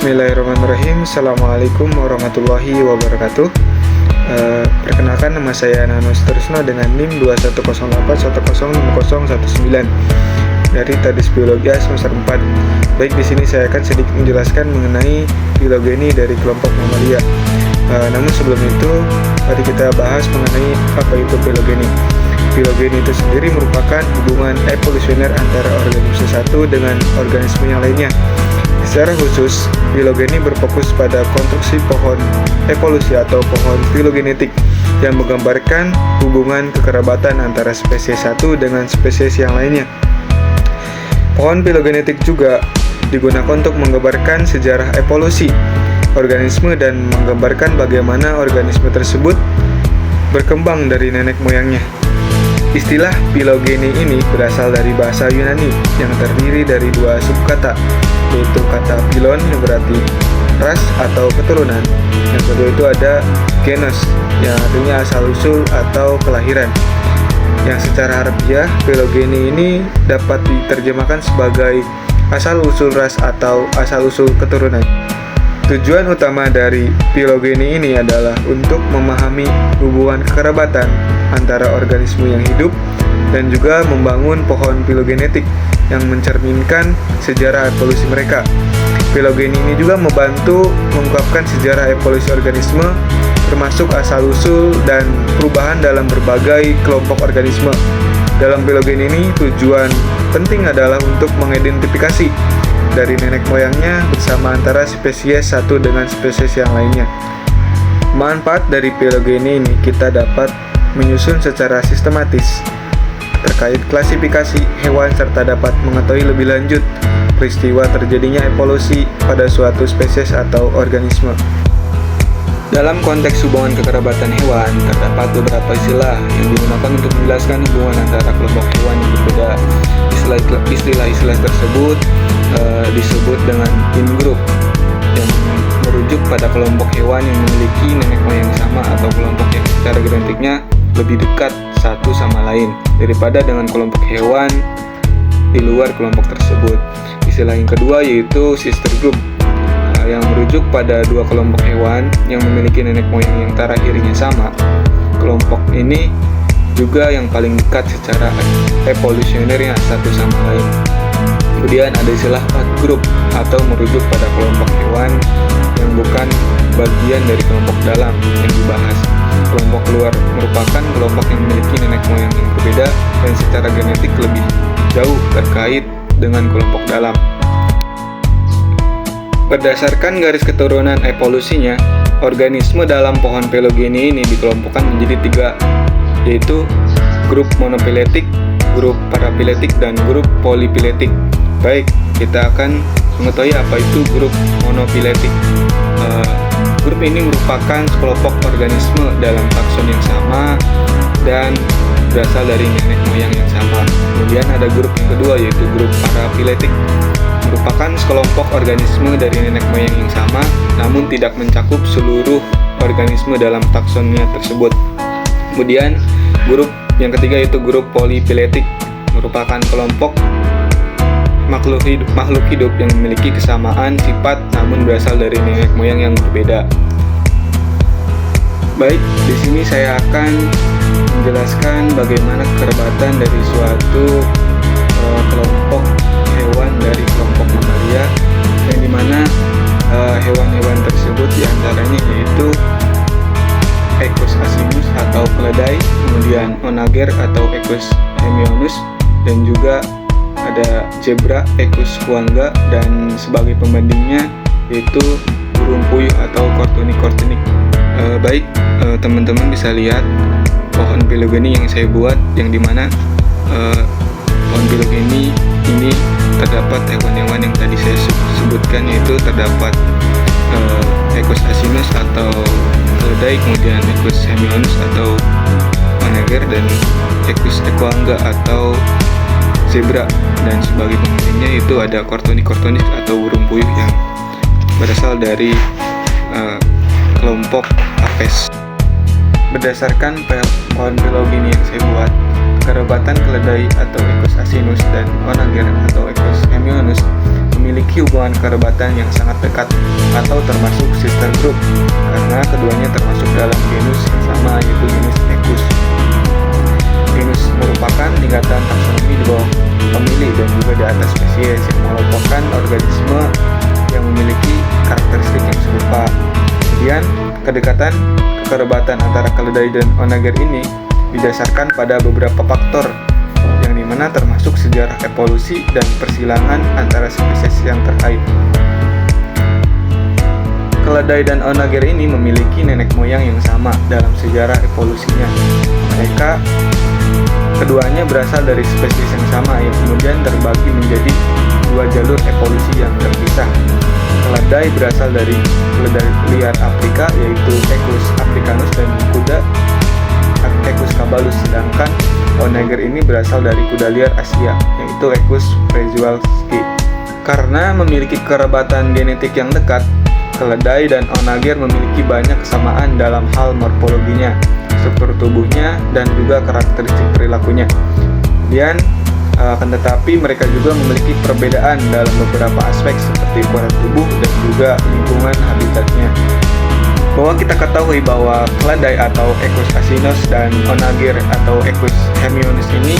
Bismillahirrahmanirrahim. Assalamualaikum warahmatullahi wabarakatuh. Perkenalkan, nama saya Nano Sutrisno dengan NIM 2108106019 dari Tadis Biologi A semester 4. Baik, di sini saya akan sedikit menjelaskan mengenai filogeni dari kelompok mamalia. Namun sebelum itu, mari kita bahas mengenai apa itu filogeni. Filogeni itu sendiri merupakan hubungan evolusioner antara organisme satu dengan organisme yang lainnya. Secara khusus, filogeni berfokus pada konstruksi pohon evolusi atau pohon filogenetik yang menggambarkan hubungan kekerabatan antara spesies satu dengan spesies yang lainnya. Pohon filogenetik juga digunakan untuk menggambarkan sejarah evolusi organisme dan menggambarkan bagaimana organisme tersebut berkembang dari nenek moyangnya. Istilah filogeni ini berasal dari bahasa Yunani yang terdiri dari dua subkata, yaitu kata filon yang berarti ras atau keturunan. Yang kedua itu ada genus yang artinya asal-usul atau kelahiran. Yang secara harfiah, filogeni ini dapat diterjemahkan sebagai asal-usul ras atau asal-usul keturunan. Tujuan utama dari filogeni ini adalah untuk memahami hubungan kekerabatan antara organisme yang hidup dan juga membangun pohon filogenetik yang mencerminkan sejarah evolusi mereka. Filogeni ini juga membantu mengungkapkan sejarah evolusi organisme, termasuk asal-usul dan perubahan dalam berbagai kelompok organisme. Dalam filogeni ini, tujuan penting adalah untuk mengidentifikasi dari nenek moyangnya bersama antara spesies satu dengan spesies yang lainnya. Manfaat dari filogeni ini kita dapat menyusun secara sistematis terkait klasifikasi hewan serta dapat mengetahui lebih lanjut peristiwa terjadinya evolusi pada suatu spesies atau organisme. Dalam konteks hubungan kekerabatan hewan, terdapat beberapa istilah yang digunakan untuk menjelaskan hubungan antara kelompok hewan yang berbeda. Istilah-istilah tersebut disebut dengan kin group, yang merujuk pada kelompok hewan yang memiliki nenek moyang sama atau kelompok yang secara genetiknya lebih dekat satu sama lain daripada dengan kelompok hewan di luar kelompok tersebut. Istilah yang kedua yaitu sister group, yang merujuk pada dua kelompok hewan yang memiliki nenek moyang yang terakhirnya sama. Kelompok ini juga yang paling dekat secara evolusionernya satu sama lain. Kemudian ada istilah outgroup atau merujuk pada kelompok hewan yang bukan bagian dari kelompok dalam yang dibahas. Kelompok luar merupakan kelompok yang memiliki nenek moyang yang berbeda dan secara genetik lebih jauh terkait dengan kelompok dalam. Berdasarkan garis keturunan evolusinya, organisme dalam pohon filogeni ini dikelompokkan menjadi tiga, yaitu grup monofiletik, grup parafiletik, dan grup polifiletik. Baik, kita akan mengetahui apa itu grup monofiletik. Grup ini merupakan sekelompok organisme dalam takson yang sama dan berasal dari nenek moyang yang sama. Kemudian ada grup yang kedua yaitu grup parafiletik, merupakan sekelompok organisme dari nenek moyang yang sama namun tidak mencakup seluruh organisme dalam taksonnya tersebut. Kemudian grup yang ketiga yaitu grup polifiletik, merupakan kelompok makhluk hidup yang memiliki kesamaan sifat namun berasal dari nenek moyang yang berbeda. Baik, di sini saya akan menjelaskan bagaimana kekerabatan dari suatu kelompok hewan dari kelompok mamalia, yang dimana hewan-hewan tersebut diantaranya yaitu Equus asinus atau keledai, kemudian onager atau Equus hemionus, dan juga ada zebra Equus huangga, dan sebagai pembandingnya yaitu burung puyuh atau kortunik. Baik, teman-teman bisa lihat pohon filogeni yang saya buat, yang dimana pohon filogeni ini terdapat hewan-hewan yang tadi saya sebutkan, yaitu terdapat Equus asinus atau keledai, kemudian Equus hemionus atau onager, dan Equus equanga atau zebra, dan sebagai pembandingnya itu ada kortunik atau burung puyuh yang berasal dari kelompok Apes. Berdasarkan pohon filogeni yang saya buat, kekerabatan keledai atau Equus asinus dan onager atau Equus hemionus memiliki hubungan kekerabatan yang sangat dekat atau termasuk sister group karena keduanya termasuk dalam genus yang sama, yaitu genus Equus. Genus merupakan tingkatan taksonomi di bawah famili dan juga di atas spesies yang merupakan organisme yang memiliki karakteristik yang serupa. Kemudian, kedekatan kekerabatan antara keledai dan onager ini didasarkan pada beberapa faktor yang dimana termasuk sejarah evolusi dan persilangan antara spesies yang terkait. Keledai dan onager ini memiliki nenek moyang yang sama dalam sejarah evolusinya. Mereka keduanya berasal dari spesies yang sama yang kemudian terbagi menjadi dua jalur evolusi yang terpisah. Keledai berasal dari keledai liar Afrika yaitu Equus africanus dan kuda Equus caballus, sedangkan onager ini berasal dari kuda liar Asia yaitu Equus przewalski. Karena memiliki kerabatan genetik yang dekat, keledai dan onager memiliki banyak kesamaan dalam hal morfologinya, struktur tubuhnya, dan juga karakteristik perilakunya. Kemudian akan tetapi mereka juga memiliki perbedaan dalam beberapa aspek seperti ukuran tubuh dan juga lingkungan habitatnya. Bahwa kita ketahui bahwa keledai atau Equus asinus dan onager atau Equus hemionus ini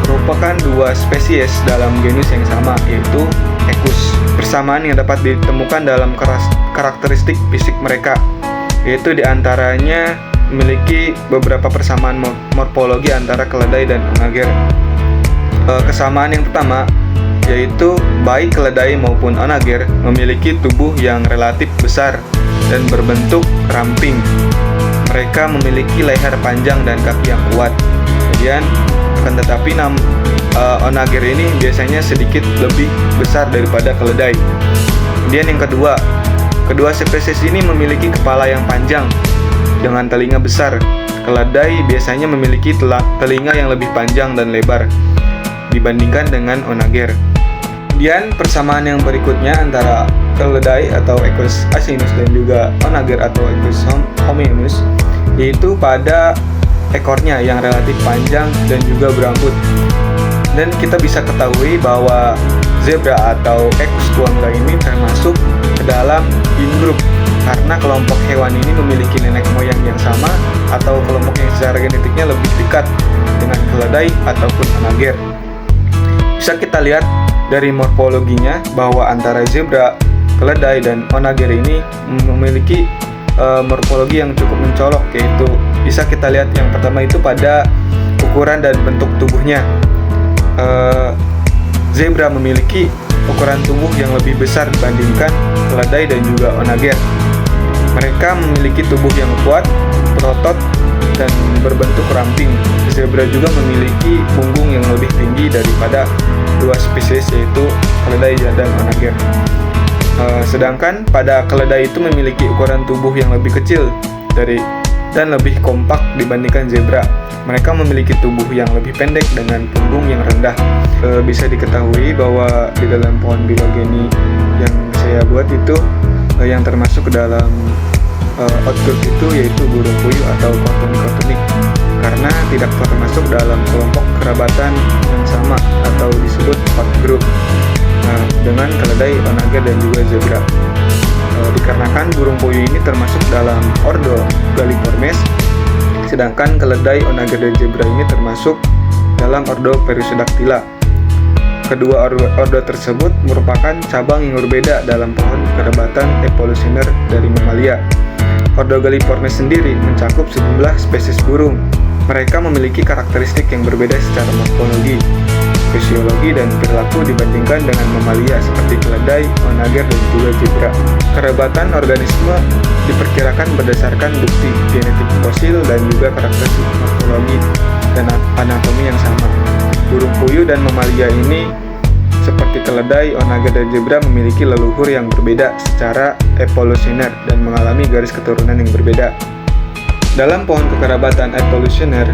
merupakan dua spesies dalam genus yang sama, yaitu Equus. Persamaan yang dapat ditemukan dalam karakteristik fisik mereka, yaitu diantaranya memiliki beberapa persamaan morfologi antara keledai dan onager. Kesamaan yang pertama yaitu baik keledai maupun onager memiliki tubuh yang relatif besar dan berbentuk ramping. Mereka memiliki leher panjang dan kaki yang kuat. Kemudian akan tetapi onager ini biasanya sedikit lebih besar daripada keledai. Kemudian yang kedua spesies ini memiliki kepala yang panjang dengan telinga besar. Keledai biasanya memiliki telinga yang lebih panjang dan lebar dibandingkan dengan onager. Kemudian persamaan yang berikutnya antara keledai atau Equus asinus dan juga onager atau Equus hemionus yaitu pada ekornya yang relatif panjang dan juga berambut. Dan kita bisa ketahui bahwa zebra atau Equus guangla ini termasuk ke dalam ingroup karena kelompok hewan ini memiliki nenek moyang yang sama atau kelompok yang secara genetiknya lebih dekat dengan keledai ataupun onager. Bisa kita lihat dari morfologinya bahwa antara zebra, keledai, dan onager ini memiliki morfologi yang cukup mencolok, yaitu bisa kita lihat yang pertama itu pada ukuran dan bentuk tubuhnya. Zebra memiliki ukuran tubuh yang lebih besar dibandingkan keledai dan juga onager. Mereka memiliki tubuh yang kuat, berotot, dan berbentuk ramping. Zebra juga memiliki punggung yang lebih tinggi daripada dua spesies yaitu keledai dan onager. Sedangkan pada keledai itu memiliki ukuran tubuh yang lebih kecil dan lebih kompak dibandingkan zebra. Mereka memiliki tubuh yang lebih pendek dengan punggung yang rendah. Bisa diketahui bahwa di dalam pohon bilogeni yang saya buat itu yang termasuk ke dalam outgroup itu yaitu burung puyuh atau Cotonicotonic karena tidak termasuk dalam kelompok kerabatan yang sama atau disebut outgroup dengan keledai, onager, dan juga zebra. Dikarenakan burung puyuh ini termasuk dalam ordo Galliformes, sedangkan keledai, onager, dan zebra ini termasuk dalam ordo Perissodactyla. Kedua ordo tersebut merupakan cabang yang berbeda dalam pohon kerabatan evolusioner dari mamalia. Ordo Galliformes sendiri mencakup sejumlah spesies burung. Mereka memiliki karakteristik yang berbeda secara morfologi, fisiologi, dan perilaku dibandingkan dengan mamalia seperti keledai, onager, dan juga zebra. Kerabatan organisme diperkirakan berdasarkan bukti genetik fosil dan juga karakteristik morfologi dan anatomi yang sama. Burung puyuh dan mamalia ini seperti keledai, onager, dan zebra memiliki leluhur yang berbeda secara evolusioner dan mengalami garis keturunan yang berbeda. Dalam pohon kekerabatan evolusioner,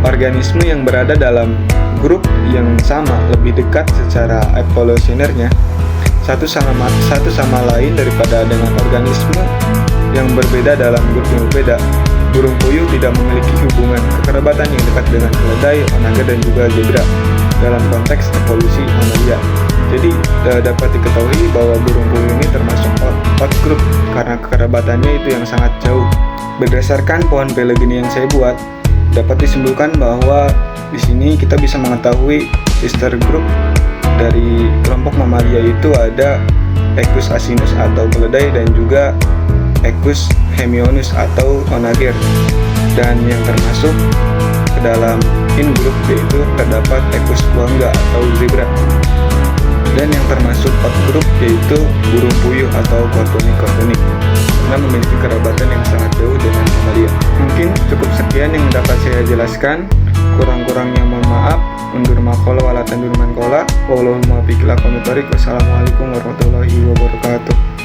organisme yang berada dalam grup yang sama lebih dekat secara evolusionernya satu sama lain daripada dengan organisme yang berbeda dalam grup yang berbeda. Burung puyuh tidak memiliki hubungan kekerabatan yang dekat dengan keledai, onager, dan juga zebra dalam konteks evolusi mamalia. Jadi dapat diketahui bahwa burung puyuh ini termasuk outgroup karena kekerabatannya itu yang sangat jauh. Berdasarkan pohon pelegrini yang saya buat, dapat disimpulkan bahwa di sini kita bisa mengetahui sister group dari kelompok mamalia itu ada Equus asinus atau keledai dan juga Equus hemionus atau onager. Dan yang termasuk ke dalam in group yaitu terdapat Equus guangga atau zebra. Dan yang termasuk out group yaitu burung puyuh atau kortonik karena memiliki kerabatan yang sangat jauh dengan mamalia. Mungkin cukup sekian yang dapat saya jelaskan. Kurang-kurangnya mohon maaf. Undur makola wala tandur mankola. Wallahul muwaffiq ila aqwamit thoriq. Wassalamualaikum warahmatullahi wabarakatuh.